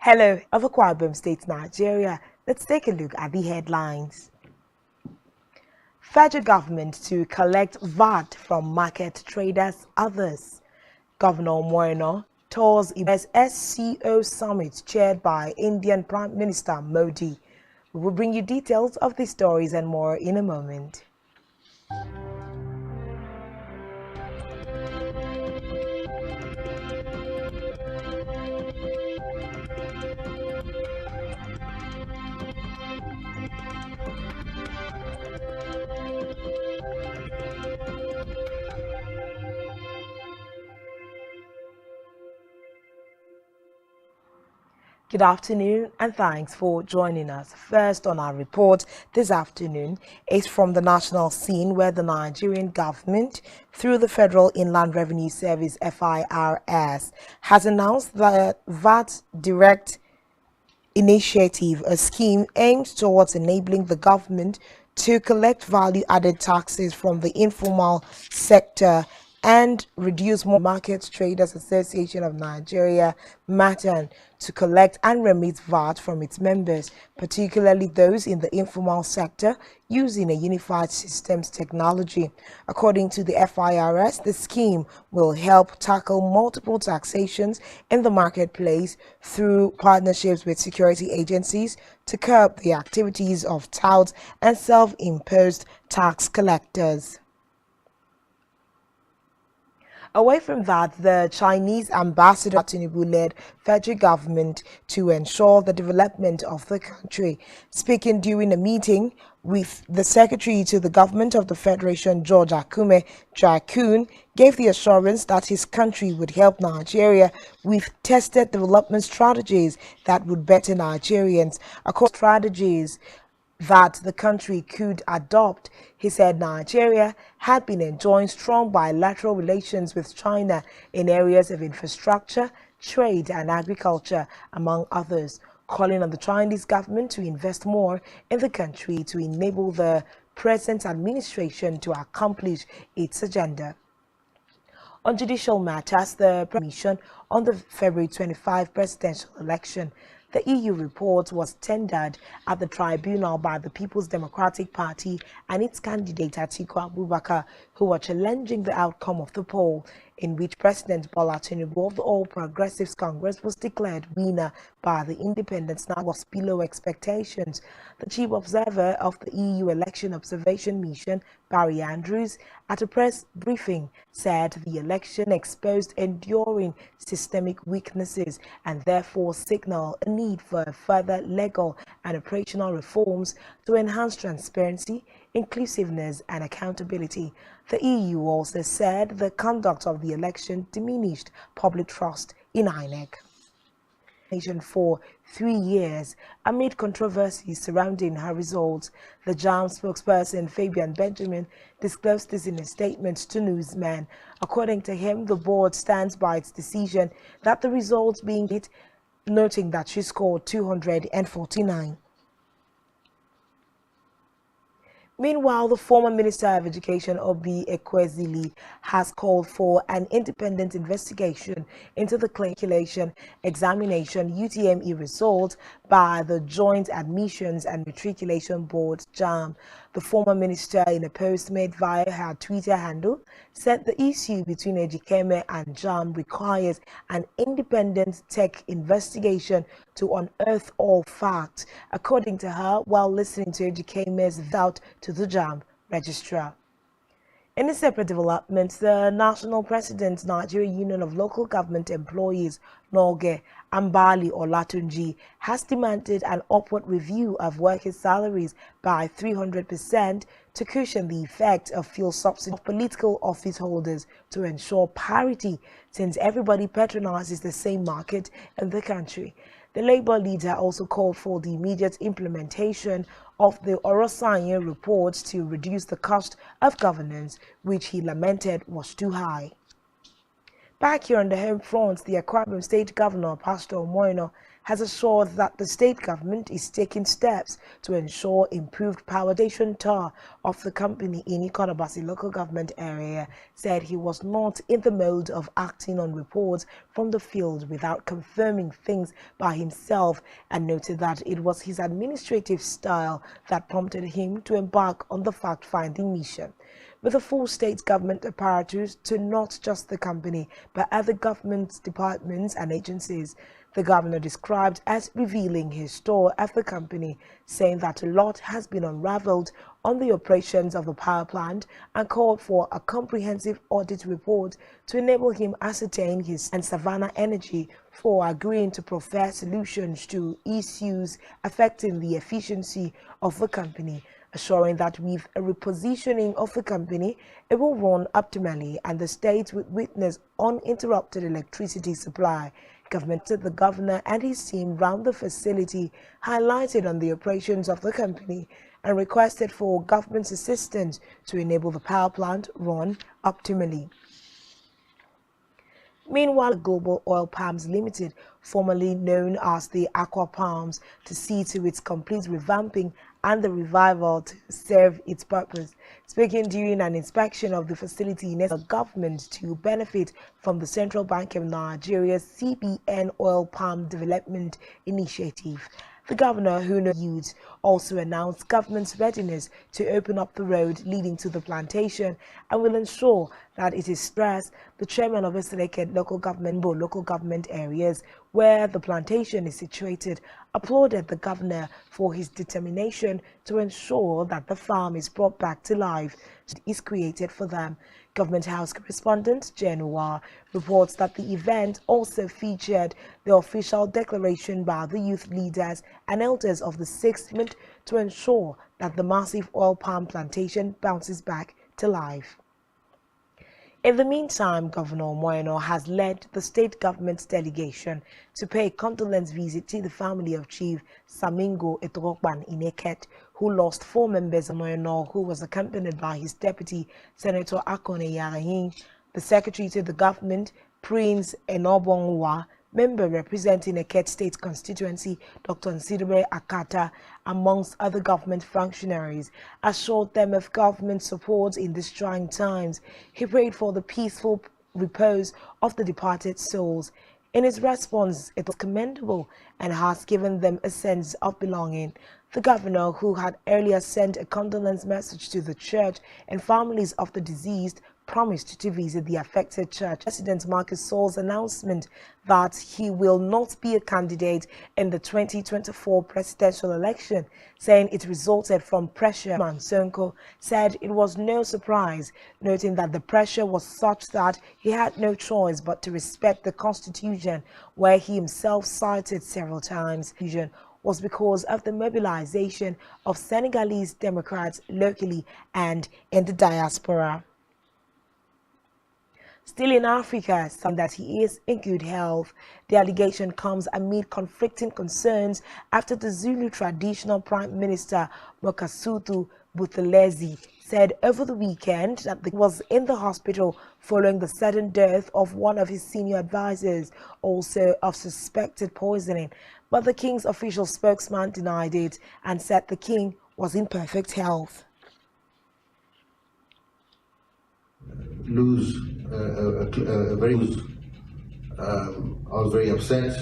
Hello, of Akwa Ibom State, Nigeria. Let's take a look at the headlines. Federal government to collect VAT from market traders, others. Governor Moino tours US SCO summit chaired by Indian Prime Minister Modi. We will bring you details of these stories and more in a moment. Good afternoon and thanks for joining us. First on our report this afternoon is from the national scene where the Nigerian government, through the Federal Inland Revenue Service FIRS, has announced the VAT Direct Initiative, a scheme aimed towards enabling the government to collect value-added taxes from the informal sector and reduce more. Market Traders Association of Nigeria, MATAN, to collect and remit VAT from its members, particularly those in the informal sector, using a unified systems technology. According to the FIRS, the scheme will help tackle multiple taxations in the marketplace through partnerships with security agencies to curb the activities of touts and self-imposed tax collectors. Away from that, the Chinese ambassador Tinubu-led federal government to ensure the development of the country. Speaking during a meeting with the secretary to the government of the Federation, George Akume Jakun, gave the assurance that his country would help Nigeria with tested development strategies that would better Nigerians. According to strategies that the country could adopt, he said Nigeria had been enjoying strong bilateral relations with China in areas of infrastructure, trade and agriculture, among others, calling on the Chinese government to invest more in the country to enable the present administration to accomplish its agenda. On judicial matters, the Commission on the February 25 presidential election, the EU report was tendered at the tribunal by the People's Democratic Party and its candidate Atiku Abubakar, who were challenging the outcome of the poll, in which President Bola Tinubu of the All Progressives Congress was declared winner by the independents. Now was below expectations. The chief observer of the EU Election Observation Mission, Barry Andrews, at a press briefing said the election exposed enduring systemic weaknesses and therefore signaled a need for further legal and operational reforms to enhance transparency, inclusiveness and accountability. The EU also said the conduct of the election diminished public trust in INEC. For 3 years amid controversies surrounding her results. The JAM spokesperson Fabian Benjamin disclosed this in a statement to newsmen. According to him, the board stands by its decision that the results being hit, noting that she scored 249. Meanwhile, the former Minister of Education, Obi Ekwezili, has called for an independent investigation into the calculation examination UTME results by the Joint Admissions and Matriculation Board, JAM. The former minister, in a post made via her Twitter handle, said the issue between Ejikeme and JAM requires an independent tech investigation to unearth all facts, according to her, while listening to Ejikeme's vote to the JAM registrar. In a separate development, the National President, Nigeria Union of Local Government Employees, NOLGE, Ambali Olatunji, has demanded an upward review of workers' salaries by 300% to cushion the effect of fuel subsidy of political office holders to ensure parity, since everybody patronizes the same market in the country. The Labour leader also called for the immediate implementation of the Orosanye report to reduce the cost of governance, which he lamented was too high. Back here on the home front, the Akwa Ibom State Governor, Pastor Moino, has assured that the state government is taking steps to ensure improved power station tour of the company in Ikonobasi local government area, said he was not in the mode of acting on reports from the field without confirming things by himself, and noted that it was his administrative style that prompted him to embark on the fact-finding mission. With a full state government apparatus to not just the company but other government departments and agencies, the governor described as revealing his store at the company, saying that a lot has been unraveled on the operations of the power plant and called for a comprehensive audit report to enable him ascertain his and Savannah Energy for agreeing to provide solutions to issues affecting the efficiency of the company, assuring that with a repositioning of the company, it will run optimally and the state will witness uninterrupted electricity supply. The governor and his team round the facility highlighted on the operations of the company and requested for government's assistance to enable the power plant run optimally. Meanwhile, Global Oil Palms Limited, formerly known as the Aqua Palms, to see to its complete revamping and the revival to serve its purpose. Speaking during an inspection of the facility in the government to benefit from the Central Bank of Nigeria's CBN Oil Palm Development Initiative, the governor, who knows youth, also announced government's readiness to open up the road leading to the plantation and will ensure that it is stressed. The chairman of the selected local government areas where the plantation is situated applauded the governor for his determination to ensure that the farm is brought back to life is created for them. Government House correspondent Genoa reports that the event also featured the official declaration by the youth leaders and elders of the 6th Mint to ensure that the massive oil palm plantation bounces back to life. In the meantime, Governor Moeno has led the state government's delegation to pay a condolence visit to the family of Chief Samingo Etorokban in Eket, who lost 4 members of Moeno, who was accompanied by his deputy, Senator Akone Yarahin, the secretary to the government, Prince Enobongwa, member representing Eket State constituency, Dr. Nsidobe Akata, amongst other government functionaries, assured them of government support in these trying times. He prayed for the peaceful repose of the departed souls. In his response, it was commendable and has given them a sense of belonging. The governor, who had earlier sent a condolence message to the church and families of the deceased, promised to visit the affected church. President Marcus Saul's announcement that he will not be a candidate in the 2024 presidential election, saying it resulted from pressure. Mansonko said it was no surprise, noting that the pressure was such that he had no choice but to respect the constitution, where he himself cited several times. Was because of the mobilization of Senegalese Democrats locally and in the diaspora. Still in Africa, saying that he is in good health. The allegation comes amid conflicting concerns after the Zulu traditional Prime Minister Mokasutu Buthelezi said over the weekend that he was in the hospital following the sudden death of one of his senior advisors, also of suspected poisoning. But the king's official spokesman denied it and said the king was in perfect health. I was very upset.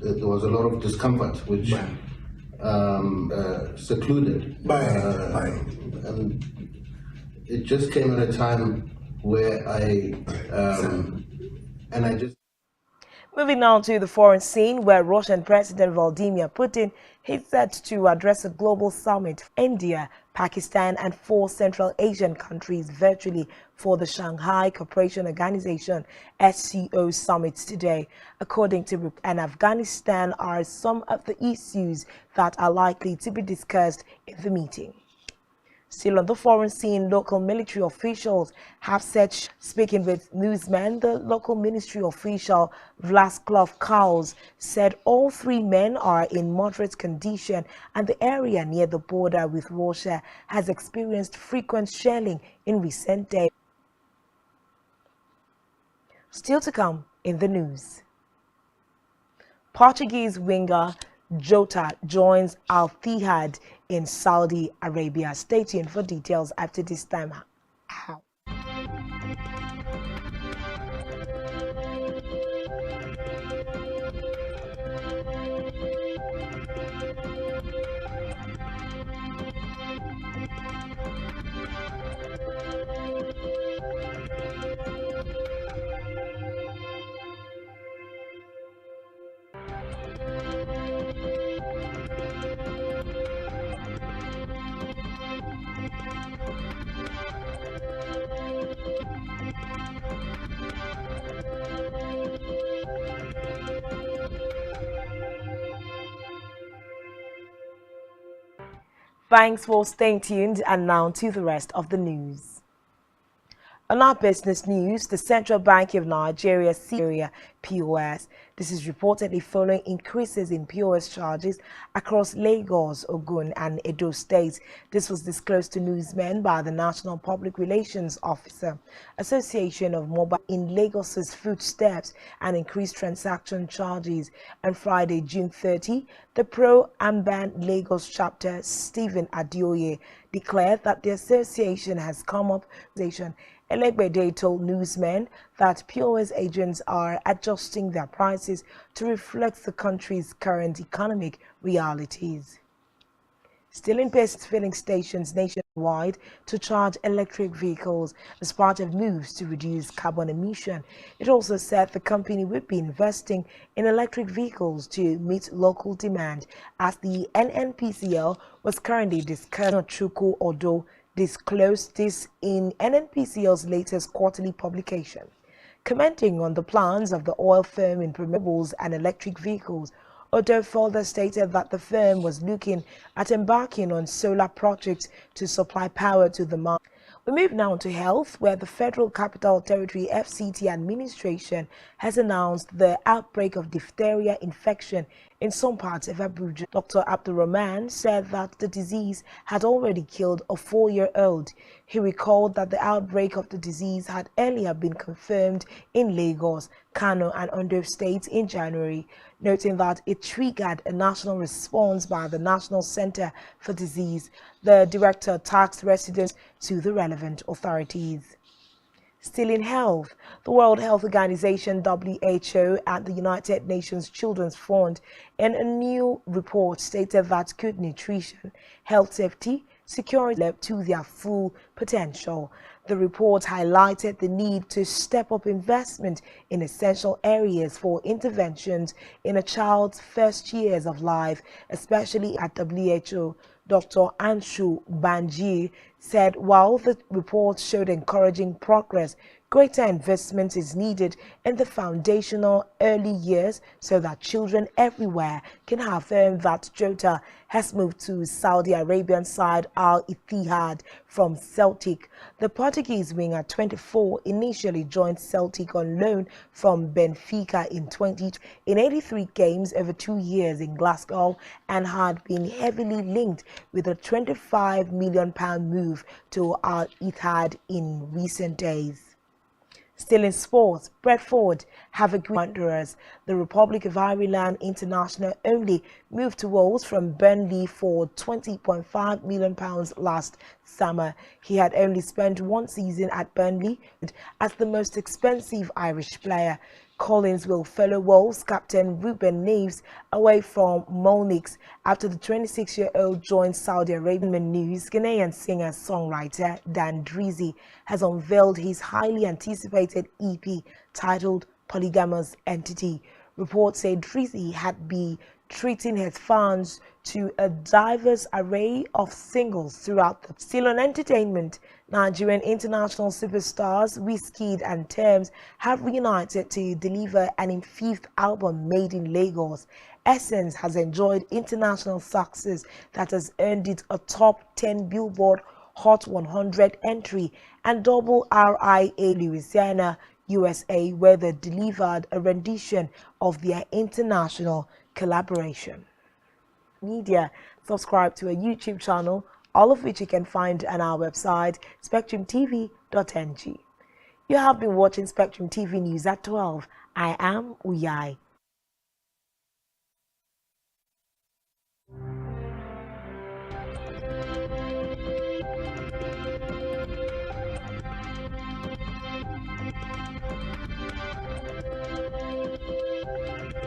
There was a lot of discomfort, which secluded. And it just came at a time where Moving on to the foreign scene, where Russian President Vladimir Putin is set to address a global summit, India, Pakistan, and 4 Central Asian countries virtually for the Shanghai Cooperation Organization SCO summit today. According to Afghanistan are some of the issues that are likely to be discussed in the meeting. Still on the foreign scene, local military officials have said, speaking with newsmen, the local ministry official Vladislav Kaus said all 3 men are in moderate condition and the area near the border with Russia has experienced frequent shelling in recent days. Still to come in the news. Portuguese winger Jota joins Al Ittihad in Saudi Arabia. Stay tuned for details after this time. How? Thanks for staying tuned, and now to the rest of the news. On our business news, the Central Bank of Nigeria POS. This is reportedly following increases in POS charges across Lagos, Ogun, and Edo states. This was disclosed to newsmen by the National Public Relations Officer. Association of Mobile in Lagos's footsteps and increased transaction charges. On Friday, June 30, the pro-Amban Lagos chapter, Stephen Adioye, declared that the association has come up with Elegbede told newsmen that POS agents are adjusting their prices to reflect the country's current economic realities. Still in pace filling stations nationwide to charge electric vehicles as part of moves to reduce carbon emission. It also said the company would be investing in electric vehicles to meet local demand, as the NNPCL was currently discussing. Chuku Odo disclosed this in NNPCL's latest quarterly publication. Commenting on the plans of the oil firm in renewables and electric vehicles, Odo further stated that the firm was looking at embarking on solar projects to supply power to the market. We move now to health, where the Federal Capital Territory FCT administration has announced the outbreak of diphtheria infection in some parts of Abuja. Dr. Abdurrahman said that the disease had already killed a 4-year-old. He recalled that the outbreak of the disease had earlier been confirmed in Lagos, Kano, and Ondo states in January, noting that it triggered a national response by the National Center for Disease. The director tasked residents to the relevant authorities. Still in health, the World Health Organization WHO and the United Nations Children's Fund in a new report stated that good nutrition, health safety, security led to their full potential. The report highlighted the need to step up investment in essential areas for interventions in a child's first years of life, especially at WHO. Dr. Anshu Banji said while the report showed encouraging progress, greater investment is needed in the foundational early years so that children everywhere can affirm that Jota has moved to Saudi Arabian side Al Ittihad from Celtic. The Portuguese winger, 24, initially joined Celtic on loan from Benfica in 83 games over 2 years in Glasgow, and had been heavily linked with a £25 million move to Al Ittihad in recent days. Still in sports, Brentford have agreed Wanderers. The Republic of Ireland international only moved to Wales from Burnley for £20.5 million last summer. He had only spent 1 season at Burnley as the most expensive Irish player. Collins will follow Wolves captain Ruben Neves away from Molnix after the 26-year-old joined Saudi Arabian news. Ghanaian singer-songwriter Dan Drizzy has unveiled his highly anticipated EP titled Polygamous Entity. Reports say Drizzy had been treating his fans to a diverse array of singles throughout the. Still on entertainment, Nigerian international superstars Wizkid and Tems have reunited to deliver an 5th album made in Lagos. Essence has enjoyed international success that has earned it a top 10 Billboard Hot 100 entry and double RIA Louisiana, USA, where they delivered a rendition of their international collaboration. Media, subscribe to our YouTube channel, all of which you can find on our website, spectrumtv.ng. You have been watching Spectrum TV News at 12. I am Uyai.